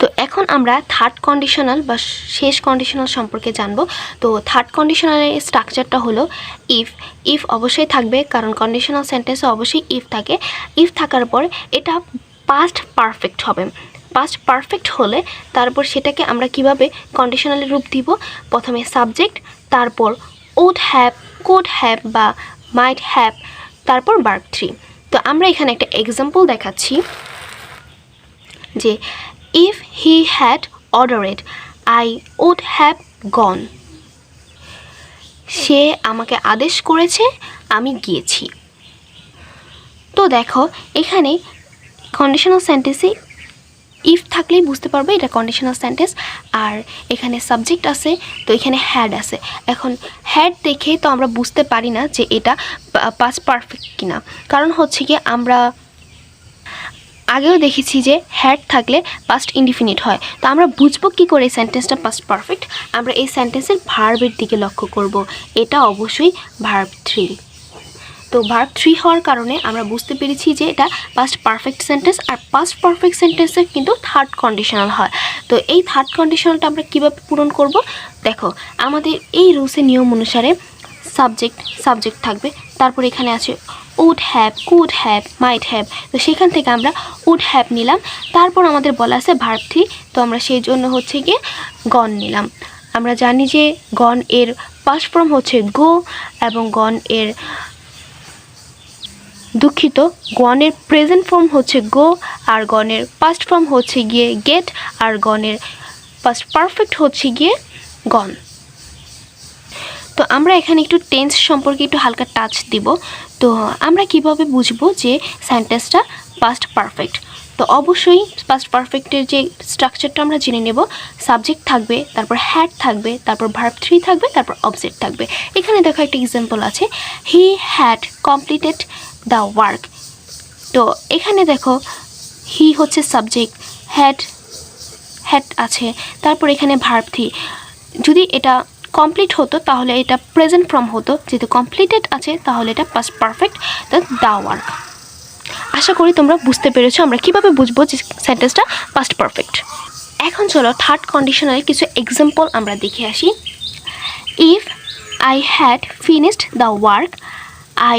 তো এখন আমরা থার্ড কন্ডিশনাল বা শেষ কন্ডিশনাল সম্পর্কে জানব। তো থার্ড কন্ডিশনালের স্ট্রাকচারটা হলো ইফ অবশ্যই থাকবে, কারণ কন্ডিশনাল সেন্টেন্সে অবশ্যই ইফ থাকে। ইফ থাকার পর এটা পাস্ট পারফেক্ট হবে। পাস্ট পারফেক্ট হলে তারপর সেটাকে আমরা কিভাবে কন্ডিশনালের রূপ দিব, প্রথমে সাবজেক্ট, তারপর উড হ্যাভ, কুড হ্যাভ বা মাইট হ্যাভ, তারপর ভার্ব 3। তো আমরা এখানে একটা এক্সাম্পল দেখাচ্ছি যে if he had ordered I would have gone. সে আমাকে আদেশ করেছে, আমি গিয়েছি। তো দেখো এখানে কন্ডিশনাল সেন্টেন্সে ইফ থাকলেই বুঝতে পারবে এটা কন্ডিশনাল সেন্টেন্স। আর এখানে সাবজেক্ট আছে, তো এখানে হ্যাড আছে। এখন হ্যাড দেখে তো আমরা বুঝতে পারি না যে এটা পাস্ট পারফেক্ট কিনা, কারণ হচ্ছে কি আমরা আগেও দেখেছি যে হ্যাড থাকলে পাস্ট ইনডিফিনিট হয়। তো আমরা বুঝবো কী করে এই সেন্টেন্সটা পাস্ট পারফেক্ট? আমরা এই সেন্টেন্সের ভার্বের দিকে লক্ষ্য করব। এটা অবশ্যই ভার্ব 3। তো ভার্ব 3 হওয়ার কারণে আমরা বুঝতে পেরেছি যে এটা পাস্ট পারফেক্ট সেন্টেন্স। আর পাস্ট পারফেক্ট সেন্টেন্সের কিন্তু থার্ড কন্ডিশনাল হয়। তো এই থার্ড কন্ডিশনালটা আমরা কীভাবে পূরণ করব? দেখো আমাদের এই রুলসের নিয়ম অনুসারে সাবজেক্ট থাকবে, তারপর এখানে আছে would have, could have, might have. তো সেখান থেকে আমরা উড হ্যাভ নিলাম, তারপর আমাদের বলা আছে ভার্ব 3, তো আমরা সেই জন্য হচ্ছে গিয়ে গন নিলাম। আমরা জানি যে গন এর পাস্ট ফর্ম হচ্ছে গো, এবং গনের প্রেজেন্ট ফর্ম হচ্ছে গো, আর গনের পাস্ট ফর্ম হচ্ছে গিয়ে গেট, আর গনের পাস্ট পারফেক্ট হচ্ছে গিয়ে গন। তো আমরা এখানে একটু টেন্স সম্পর্কে একটু হালকা টাচ দিব। তো আমরা কিভাবে বুঝবো যে সেন্টেন্সটা পাস্ট পারফেক্ট? তো অবশ্যই পাস্ট পারফেক্টের যে স্ট্রাকচারটা আমরা জেনে নেব। সাবজেক্ট থাকবে, তারপর হ্যাড থাকবে, তারপর ভার্ব 3 থাকবে, তারপর অবজেক্ট থাকবে। এখানে দেখো একটা এক্সাম্পল আছে, he had completed the work. তো এখানে দেখো হি হচ্ছে সাবজেক্ট, হ্যাড আছে, তারপর এখানে ভার্ব 3। যদি এটা কমপ্লিট হতো তাহলে এটা প্রেজেন্ট ফর্ম হতো, যেহেতু কমপ্লিটেড আছে তাহলে এটা পাস্ট পারফেক্ট, দ্য ওয়ার্ক। আশা করি তোমরা বুঝতে পেরেছো আমরা কিভাবে বুঝবো যে সেন্টেন্সটা পাস্ট পারফেক্ট। এখন চলো থার্ড কন্ডিশনালে কিছু এক্সাম্পল আমরা দেখে আসি। If I had finished the work I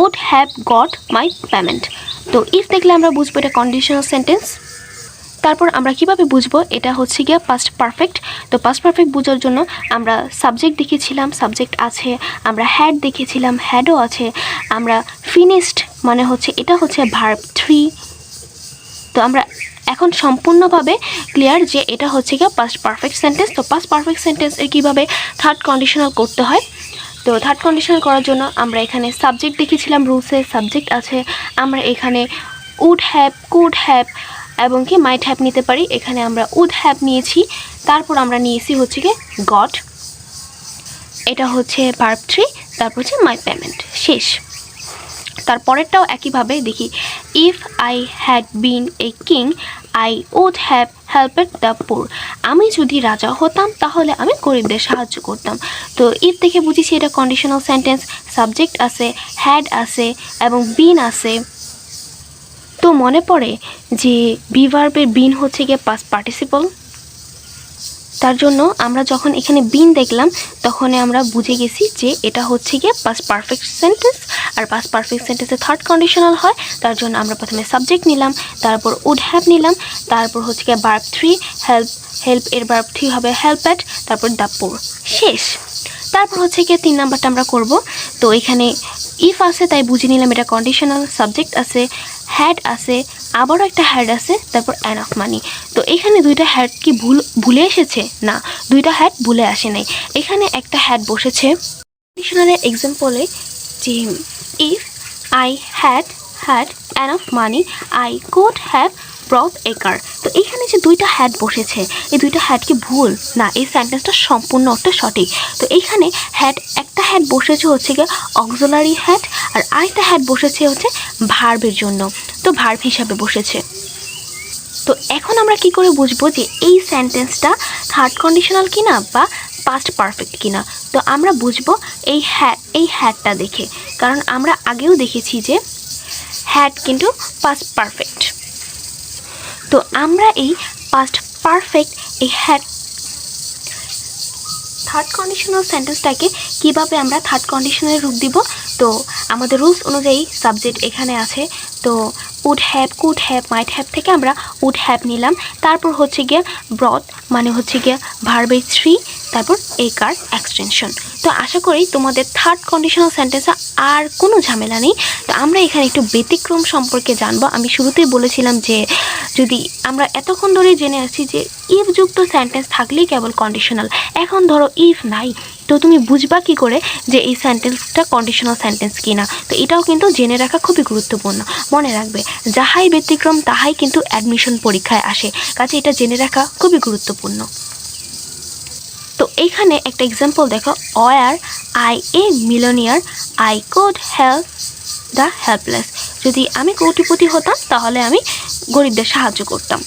would have got my payment. তো ইফ দেখলে আমরা বুঝবো এটা কন্ডিশনাল সেন্টেন্স। তারপর আমরা কিভাবে বুঝবো এটা হচ্ছে গিয়ে পাস্ট পারফেক্ট। তো পাস্ট পারফেক্ট বোঝার জন্য আমরা সাবজেক্ট দেখেছিলাম, সাবজেক্ট আছে, আমরা হ্যাড দেখেছিলাম, হ্যাডও আছে, আমরা ফিনিশড মানে হচ্ছে এটা হচ্ছে ভার্ব 3। তো আমরা এখন সম্পূর্ণভাবে ক্লিয়ার যে এটা হচ্ছে গিয়ে পাস্ট পারফেক্ট সেন্টেন্স। তো পাস্ট পারফেক্ট সেন্টেন্সের কীভাবে থার্ড কন্ডিশনাল করতে হয়, তো থার্ড কন্ডিশনাল করার জন্য আমরা এখানে সাবজেক্ট দেখেছিলাম, রুলসে সাবজেক্ট আছে, আমরা এখানে উড হ্যাভ, কুড হ্যাভ এবং কি মাইট হ্যাভ নিতে পারি। এখানে আমরা উড হ্যাভ নিয়েছি, তারপর আমরা নিয়েছি হচ্ছে গিয়ে গট, এটা হচ্ছে ভার্ব 3, তারপর হচ্ছে মাই পেমেন্ট, শেষ। তারপরেরটাও একইভাবে দেখি, if I had been a king I would have helped the poor. আমি যদি রাজা হতাম তাহলে আমি গরিবদের সাহায্য করতাম। তো ইফ দেখে বুঝেছি এটা কন্ডিশনাল সেন্টেন্স, সাবজেক্ট আছে, হ্যাড আছে এবং বিন আছে। তো মনে পড়ে যে বি ভার্বের বিন হচ্ছে গিয়ে পাস্ট পার্টিসিপল, তার জন্য আমরা যখন এখানে বিন দেখলাম তখন আমরা বুঝে গেছি যে এটা হচ্ছে গিয়ে পাস্ট পারফেক্ট সেন্টেন্স। আর পাস্ট পারফেক্ট সেন্টেন্সে থার্ড কন্ডিশনাল হয়, তার জন্য আমরা প্রথমে সাবজেক্ট নিলাম, তারপর উড হ্যাভ নিলাম, তারপর হচ্ছে গিয়ে ভার্ব 3, হেল্প এর ভার্ব 3 হবে হেল্পড, তারপর দ্য পুর, শেষ। তারপর হচ্ছে গিয়ে 3 নাম্বারটা আমরা করব। তো এখানে ইফ আছে তাই বুঝে নিলাম এটা কন্ডিশনাল, সাবজেক্ট আছে, হ্যাড আছে, আবারও একটা হ্যাড আছে, তারপর এনাফ মানি। তো এখানে দুইটা হ্যাড কি ভুলে এসেছে? না, দুইটা হ্যাড ভুলে আসে নাই, এখানে একটা হ্যাড বসেছে। কন্ডিশনালের এক্সাম্পলে যে if I had enough money I could have brought a car. তো এখানে যে দুইটা হ্যাড বসেছে, এই দুইটা হ্যাড কি ভুল? না, এই সেন্টেন্সটা সম্পূর্ণ অর্থে সঠিক। তো এইখানে একটা হ্যাড বসেছে হচ্ছে গিয়ে অক্সিলারি হ্যাড, আর আরেকটা হ্যাড বসেছে হচ্ছে ভার্বের জন্য, তো ভার্ব হিসাবে বসেছে। তো এখন আমরা কি করে বুঝবো যে এই সেন্টেন্সটা থার্ড কন্ডিশনাল কিনা বা পাস্ট পারফেক্ট কিনা? তো আমরা বুঝবো এই হ্যাডটা দেখে, কারণ আমরা আগেও দেখেছি যে হ্যাড কিন্তু পাস্ট পারফেক্ট। তো আমরা এই পাস্ট পারফেক্ট এই হ্যাড থার্ড কন্ডিশনাল সেন্টেন্সটাকে কিভাবে আমরা থার্ড কন্ডিশনালে রূপ দিব। তো আমাদের রুলস অনুযায়ী সাবজেক্ট এখানে আছে। তো would have, could have, might have থেকে আমরা উড হ্যাভ নিলাম। তারপর হচ্ছে গিয়ে ব্রট মানে হচ্ছে গিয়ে ভার্বের থ্রি, তারপর একার এক্সটেনশন। তো আশা করি তোমাদের থার্ড কন্ডিশনাল সেন্টেন্সে আর কোনো ঝামেলা নেই। তো আমরা এখানে একটু ব্যতিক্রম সম্পর্কে জানবো। আমি শুরুতেই বলেছিলাম যে যদি আমরা এতক্ষণ ধরে জেনে আসছি যে ইফ যুক্ত সেন্টেন্স থাকলেই কেবল কন্ডিশনাল। এখন ধরো ইফ নাই, তো তুমি বুঝবা কি করে যে এই সেন্টেন্সটা কন্ডিশনাল সেন্টেন্স কিনা। তো এটাও কিন্তু জেনে রাখা খুবই গুরুত্বপূর্ণ। মনে রাখবে, যাহাই ব্যতিক্রম তাহাই কিন্তু অ্যাডমিশন পরীক্ষায় আসে, কাজে এটা জেনে রাখা খুবই গুরুত্বপূর্ণ। তো এইখানে একটা এক্সাম্পল দেখো, were I a millionaire I could help the helpless. যদি আমি কোটিপতি হতাম তাহলে আমি গরিবদের সাহায্য করতাম।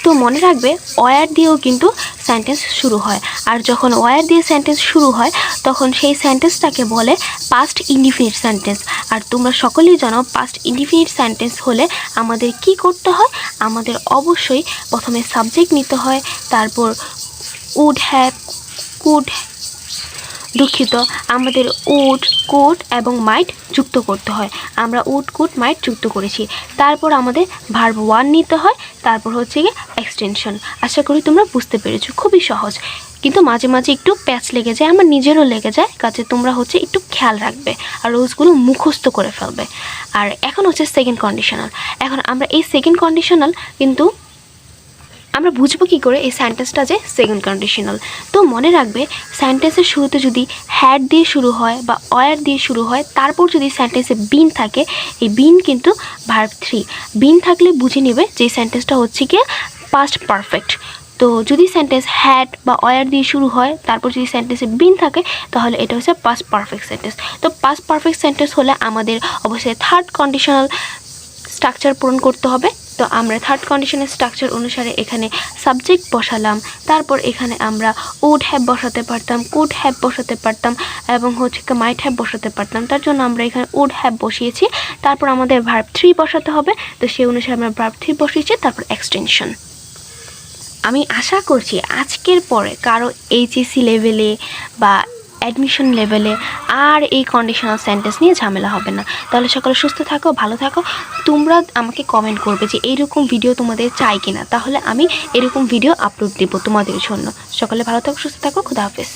তো মনে রাখবে, ওয়ার দিয়েও কিন্তু সেন্টেন্স শুরু হয়, আর যখন ওয়ার দিয়ে সেন্টেন্স শুরু হয় তখন সেই সেন্টেন্সটাকে বলে পাস্ট ইনডিফিনিট সেন্টেন্স। আর তোমরা সকলেই জানো পাস্ট ইনডিফিনিট সেন্টেন্স হলে আমাদের কি করতে হয়, আমাদের অবশ্যই প্রথমে সাবজেক্ট নিতে হয়, তারপর উড হ্যাভ, কুড, দুঃখিত, আমাদের উড, কুড এবং মাইট যুক্ত করতে হয়। আমরা উড, কুড, মাইট যুক্ত করেছি। তারপর আমাদের ভার্ব ওয়ান নিতে হয়, তারপর হচ্ছে গিয়ে এক্সটেনশন। আশা করি তোমরা বুঝতে পেরেছো, খুবই সহজ। কিন্তু মাঝে মাঝে একটু প্যাচ লেগে যায়, আমার নিজেরও লেগে যায়, কাজে তোমরা হচ্ছে একটু খেয়াল রাখবে আর রোজগুলো মুখস্থ করে ফেলবে। আর এখন হচ্ছে সেকেন্ড কন্ডিশনাল। এখন আমরা এই সেকেন্ড কন্ডিশনাল কিন্তু আমরা বুঝবো কী করে এই সেন্টেন্সটা যে সেকেন্ড কন্ডিশনাল। তো মনে রাখবে, সেন্টেন্সের শুরুতে যদি হ্যাড দিয়ে শুরু হয় বা ওয়ার দিয়ে শুরু হয়, তারপর যদি সেন্টেন্সে বিন থাকে, এই বিন কিন্তু ভার্ব থ্রি। বিন থাকলে বুঝে নেবে যে সেন্টেন্সটা হচ্ছে কি পাস্ট পারফেক্ট। তো যদি সেন্টেন্স হ্যাড বা ওয়ার দিয়ে শুরু হয়, তারপর যদি সেন্টেন্সে বিন থাকে, তাহলে এটা হচ্ছে পাস্ট পারফেক্ট সেন্টেন্স। তো পাস্ট পারফেক্ট সেন্টেন্স হলে আমাদের অবশ্যই থার্ড কন্ডিশনাল স্ট্রাকচার পূরণ করতে হবে। তো আমরা থার্ড কন্ডিশনের স্ট্রাকচার অনুসারে এখানে সাবজেক্ট বসালাম, তারপর এখানে আমরা উড হ্যাভ বসাতে পারতাম, কুড হ্যাভ বসাতে পারতাম এবং হচ্ছে মাইট হ্যাভ বসাতে পারতাম। তার জন্য আমরা এখানে উড হ্যাভ বসিয়েছি। তারপর আমাদের ভার্ব থ্রি বসাতে হবে, তো সেই অনুসারে আমরা ভার্ব থ্রি বসিয়েছি, তারপর এক্সটেনশন। আমি আশা করছি আজকের পরে কারো এইচএসসি লেভেলে বা অ্যাডমিশন লেভেলে আর এই কন্ডিশনাল সেন্টেন্স নিয়ে ঝামেলা হবে না। তাহলে সকলে সুস্থ থাকো, ভালো থাকো। তোমরা আমাকে কমেন্ট করবে যে এইরকম ভিডিও তোমাদের চাই কিনা, তাহলে আমি এরকম ভিডিও আপলোড দেবো তোমাদের জন্য। সকলে ভালো থাকো, সুস্থ থাকো, খুদা হাফেজ।